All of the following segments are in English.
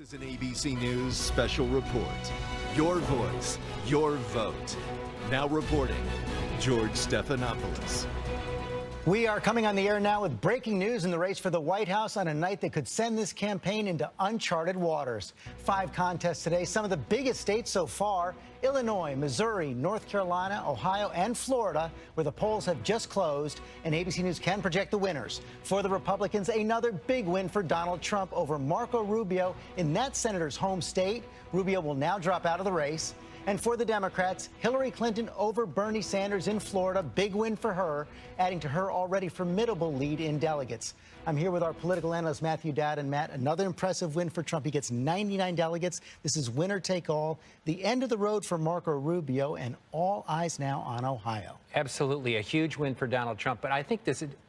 is an ABC News special report. Your voice, your vote. Now reporting, George Stephanopoulos. We are coming on the air now with breaking news in the race for the White House on a night that could send this campaign into uncharted waters. 5 contests today, some of the biggest states so far: Illinois, Missouri, North Carolina, Ohio, and Florida, where the polls have just closed, and ABC News can project the winners. For the Republicans, another big win for Donald Trump over Marco Rubio in that senator's home state. Rubio will now drop out of the race. And for the Democrats, Hillary Clinton over Bernie Sanders in Florida. Big win for her, adding to her already formidable lead in delegates. I'm here with our political analyst, Matthew Dowd. And Matt, another impressive win for Trump. He gets 99 delegates. This is winner take all. The end of the road for Marco Rubio, and all eyes now on Ohio. Absolutely, a huge win for Donald Trump. But I think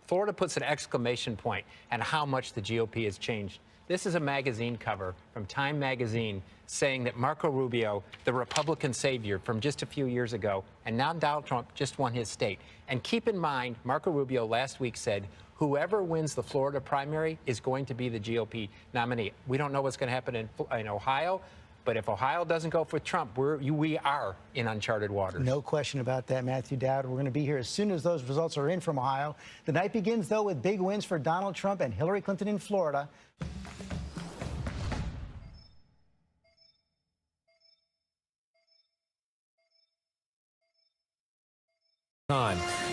Florida puts an exclamation point on how much the GOP has changed. This is a magazine cover from Time magazine saying that Marco Rubio, the Republican savior from just a few years ago, and now Donald Trump just won his state. And keep in mind, Marco Rubio last week said, whoever wins the Florida primary is going to be the GOP nominee. We don't know what's going to happen in Ohio, but if Ohio doesn't go for Trump, we are in uncharted waters. No question about that, Matthew Dowd. We're going to be here as soon as those results are in from Ohio. The night begins, though, with big wins for Donald Trump and Hillary Clinton in Florida.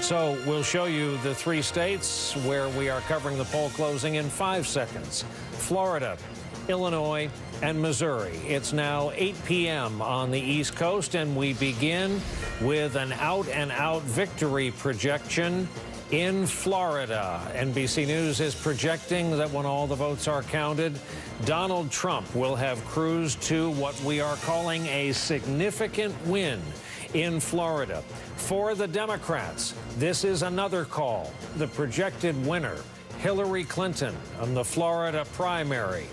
So we'll show you the 3 states where we are covering the poll closing in 5 seconds. Florida, Illinois, and Missouri. It's now 8 p.m. on the East Coast, and we begin with an out-and-out victory projection in Florida. NBC News is projecting that when all the votes are counted, Donald Trump will have cruised to what we are calling a significant win in Florida. For the Democrats, this is another call. The projected winner, Hillary Clinton, on the Florida primary.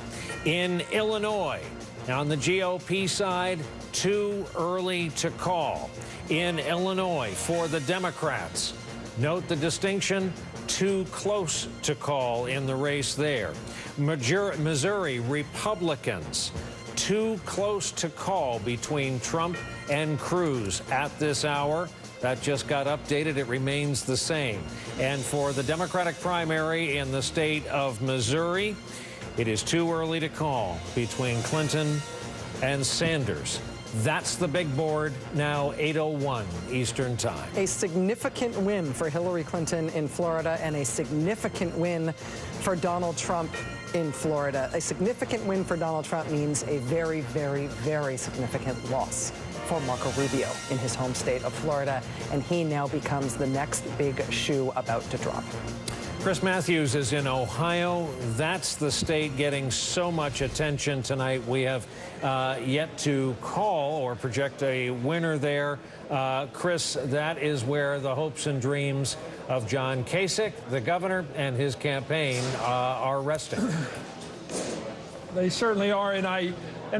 In Illinois, on the GOP side, too early to call. In Illinois, for the Democrats, note the distinction, too close to call in the race there. Missouri, Republicans, too close to call between Trump and Cruz at this hour. That just got updated. It remains the same. And for the Democratic primary in the state of Missouri, it is too early to call between Clinton and Sanders. That's the big board, now 8:01 Eastern Time. A significant win for Hillary Clinton in Florida and a significant win for Donald Trump in Florida. A significant win for Donald Trump means a very, very, very significant loss for Marco Rubio in his home state of Florida, and he now becomes the next big shoe about to drop. Chris Matthews is in Ohio. That's the state getting so much attention tonight. We have yet to call or project a winner there. Chris, that is where the hopes and dreams of John Kasich, the governor, and his campaign are resting. They certainly are, and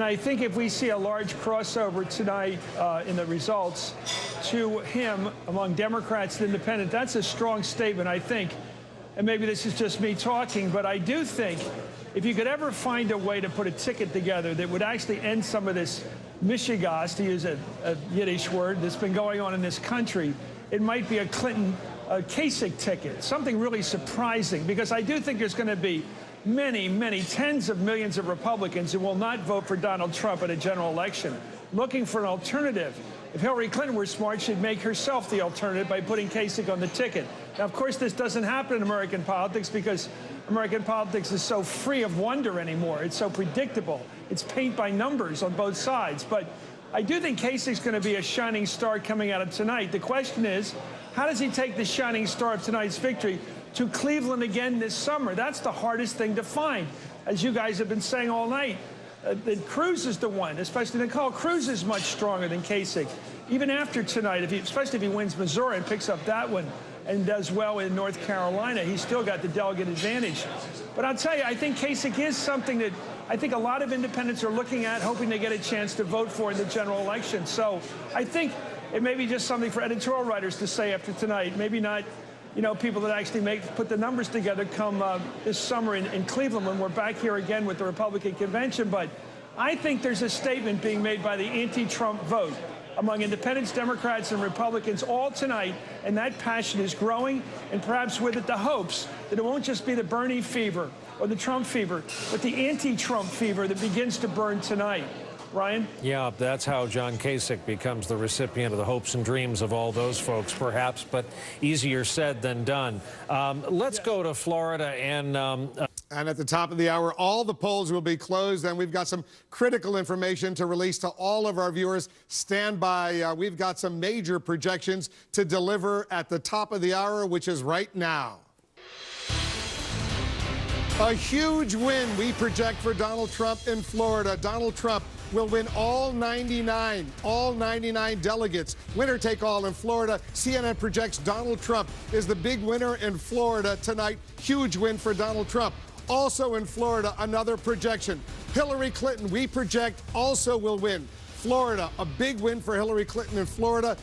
I think if we see a large crossover tonight in the results to him among Democrats and independents, that's a strong statement, I think. And maybe this is just me talking, but I do think if you could ever find a way to put a ticket together that would actually end some of this mishigas, to use a Yiddish word, that's been going on in this country, it might be a Kasich ticket, something really surprising, because I do think there's going to be many, many tens of millions of Republicans who will not vote for Donald Trump in a general election, looking for an alternative. If Hillary Clinton were smart, she'd make herself the alternative by putting Kasich on the ticket. Now, of course, this doesn't happen in American politics because American politics is so free of wonder anymore. It's so predictable. It's paint by numbers on both sides. But I do think Kasich's going to be a shining star coming out of tonight. The question is, how does he take the shining star of tonight's victory to Cleveland again this summer? That's the hardest thing to find. As you guys have been saying all night, that Cruz is the one, especially Nicole. Cruz is much stronger than Kasich. Even after tonight, especially if he wins Missouri and picks up that one and does well in North Carolina, he's still got the delegate advantage. But I'll tell you, I think Kasich is something that I think a lot of independents are looking at, hoping to get a chance to vote for in the general election. So I think it may be just something for editorial writers to say after tonight. Maybe not, you know, people that actually put the numbers together come this summer in Cleveland when we're back here again with the Republican convention. But I think there's a statement being made by the anti-Trump vote among independents, Democrats, and Republicans all tonight, and that passion is growing, and perhaps with it the hopes that it won't just be the Bernie fever or the Trump fever, but the anti-Trump fever that begins to burn tonight. Ryan? Yeah, that's how John Kasich becomes the recipient of the hopes and dreams of all those folks, perhaps, but easier said than done. Let's go to Florida and at the top of the hour, all the polls will be closed, and we've got some critical information to release to all of our viewers. Stand by. We've got some major projections to deliver at the top of the hour, which is right now. A huge win we project for Donald Trump in Florida. Donald Trump will win all 99 delegates. Winner take all in Florida. CNN projects Donald Trump is the big winner in Florida tonight. Huge win for Donald Trump. Also in Florida, another projection. Hillary Clinton, we project, also will win. Florida, a big win for Hillary Clinton in Florida.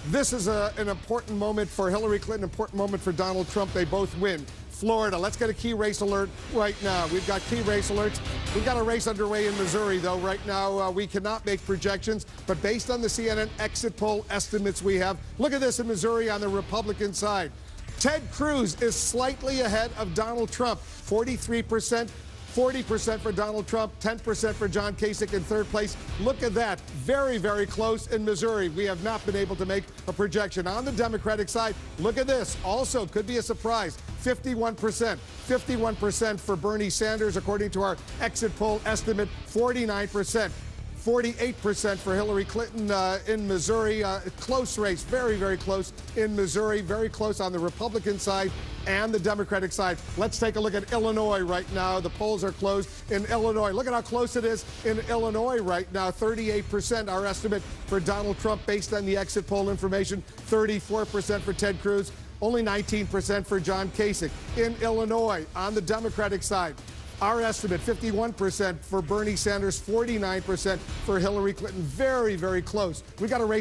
This is an important moment for Hillary Clinton, important moment for Donald Trump. They both win. Florida, let's get a key race alert right now. We've got key race alerts. We've got a race underway in Missouri, though. Right now, we cannot make projections, but based on the CNN exit poll estimates we have, look at this in Missouri on the Republican side. Ted Cruz is slightly ahead of Donald Trump, 43%. 40% for Donald Trump, 10% for John Kasich in third place. Look at that. Very, very close in Missouri. We have not been able to make a projection. On the Democratic side, look at this. Also, could be a surprise. 51%. 51% for Bernie Sanders, according to our exit poll estimate. 49%. 48% for Hillary Clinton in Missouri. Close race, very, very close in Missouri, very close on the Republican side and the Democratic side. Let's take a look at Illinois right now. The polls are closed in Illinois. Look at how close it is in Illinois right now. 38% our estimate for Donald Trump based on the exit poll information. 34% for Ted Cruz. Only 19% for John Kasich. In Illinois, on the Democratic side, our estimate, 51% for Bernie Sanders, 49% for Hillary Clinton. Very, very close. We got a race.